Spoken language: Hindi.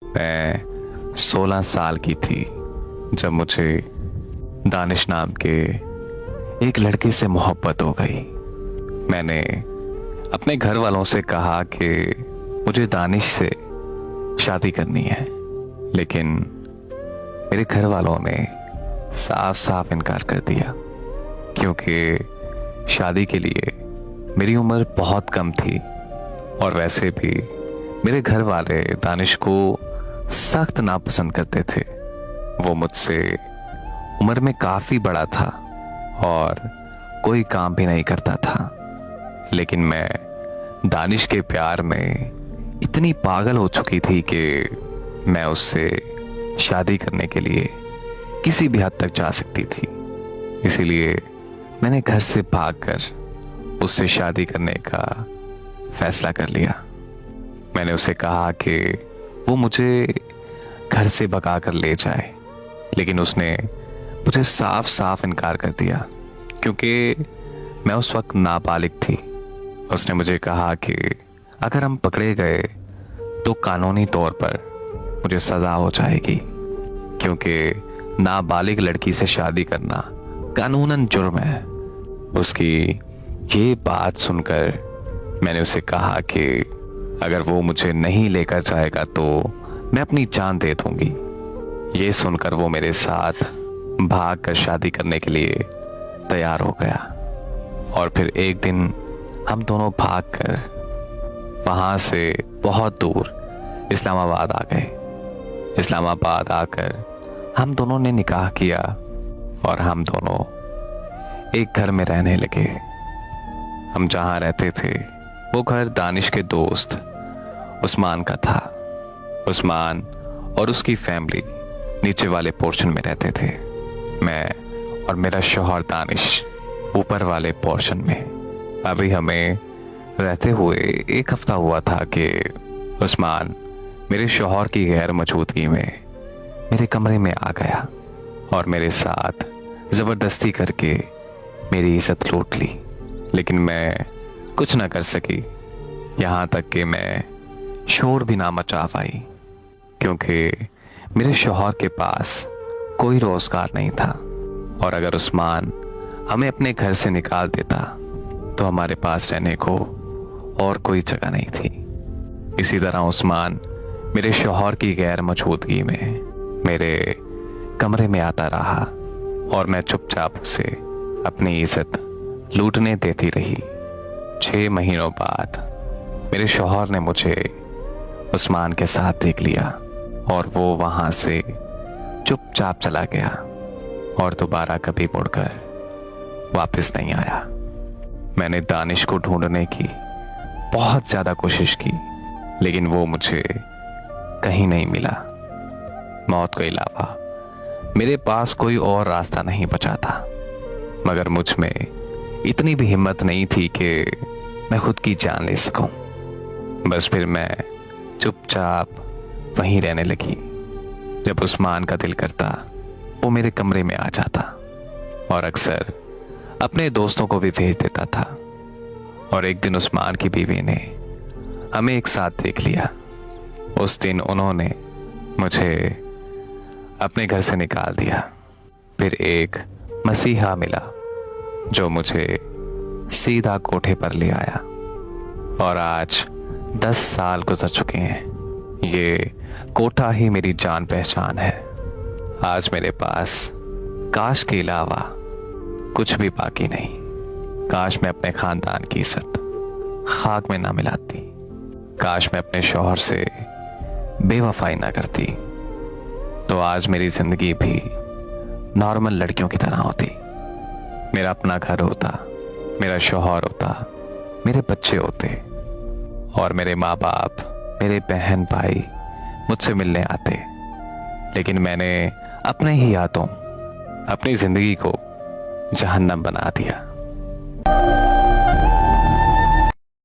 मैं 16 साल की थी जब मुझे दानिश नाम के एक लड़के से मोहब्बत हो गई। मैंने अपने घर वालों से कहा कि मुझे दानिश से शादी करनी है, लेकिन मेरे घर वालों ने साफ साफ इनकार कर दिया, क्योंकि शादी के लिए मेरी उम्र बहुत कम थी और वैसे भी मेरे घर वाले दानिश को सख्त नापसंद करते थे। वो मुझसे उम्र में काफी बड़ा था और कोई काम भी नहीं करता था, लेकिन मैं दानिश के प्यार में इतनी पागल हो चुकी थी कि मैं उससे शादी करने के लिए किसी भी हद तक जा सकती थी। इसीलिए मैंने घर से भागकर उससे शादी करने का फैसला कर लिया। मैंने उसे कहा कि वो मुझे घर से भगा कर ले जाए, लेकिन उसने मुझे साफ साफ इनकार कर दिया, क्योंकि मैं उस वक्त नाबालिग थी। उसने मुझे कहा कि अगर हम पकड़े गए तो कानूनी तौर पर मुझे सजा हो जाएगी, क्योंकि नाबालिग लड़की से शादी करना कानूनन जुर्म है। उसकी ये बात सुनकर मैंने उसे कहा कि अगर वो मुझे नहीं लेकर जाएगा तो मैं अपनी जान दे दूंगी। ये सुनकर वो मेरे साथ भागकर शादी करने के लिए तैयार हो गया और फिर एक दिन हम दोनों भागकर वहां से बहुत दूर इस्लामाबाद आ गए। इस्लामाबाद आकर हम दोनों ने निकाह किया और हम दोनों एक घर में रहने लगे। हम जहां रहते थे वो घर दानिश के दोस्त उस्मान का था। उस्मान और उसकी फैमिली नीचे वाले पोर्शन में रहते थे। मैं और मेरा शौहर दानिश ऊपर वाले पोर्शन में। अभी हमें रहते हुए एक हफ्ता हुआ था कि उस्मान मेरे शौहर की गैर मौजूदगी में मेरे कमरे में आ गया और मेरे साथ जबरदस्ती करके मेरी इज्जत लूट ली, लेकिन मैं कुछ ना कर सकी। यहाँ तक कि मैं शोर भी ना मचा पाई, क्योंकि मेरे शौहर के पास कोई रोजगार नहीं था और अगर उस्मान हमें अपने घर से निकाल देता तो हमारे पास रहने को और कोई जगह नहीं थी। इसी तरह उस्मान मेरे शौहर की गैर मौजूदगी में मेरे कमरे में आता रहा और मैं चुपचाप उसे अपनी इज्जत लूटने देती रही। 6 महीनों बाद मेरे शौहर ने मुझे उस्मान के साथ देख लिया और वो वहां से चुपचाप चला गया और दोबारा कभी मुड़कर वापस नहीं आया। मैंने दानिश को ढूंढने की बहुत ज्यादा कोशिश की, लेकिन वो मुझे कहीं नहीं मिला। मौत के अलावा मेरे पास कोई और रास्ता नहीं बचा था, मगर मुझ में इतनी भी हिम्मत नहीं थी कि मैं खुद की जान ले सकूं। बस फिर मैं चुपचाप वहीं रहने लगी। जब उस्मान का दिल करता वो मेरे कमरे में आ जाता और अक्सर अपने दोस्तों को भी भेज देता था। और एक दिन उस्मान की बीवी ने हमें एक साथ देख लिया। उस दिन उन्होंने मुझे अपने घर से निकाल दिया। फिर एक मसीहा मिला जो मुझे सीधा कोठे पर ले आया और आज 10 साल गुजर चुके हैं। ये कोठा ही मेरी जान पहचान है। आज मेरे पास काश के अलावा कुछ भी बाकी नहीं। काश मैं अपने खानदान की इज्जत खाक में ना मिलाती। काश मैं अपने शौहर से बेवफाई ना करती, तो आज मेरी जिंदगी भी नॉर्मल लड़कियों की तरह होती। मेरा अपना घर होता, मेरा शौहर होता, मेरे बच्चे होते और मेरे माँ बाप, मेरे बहन भाई मुझसे मिलने आते। लेकिन मैंने अपने ही हाथों अपनी जिंदगी को जहन्नम बना दिया।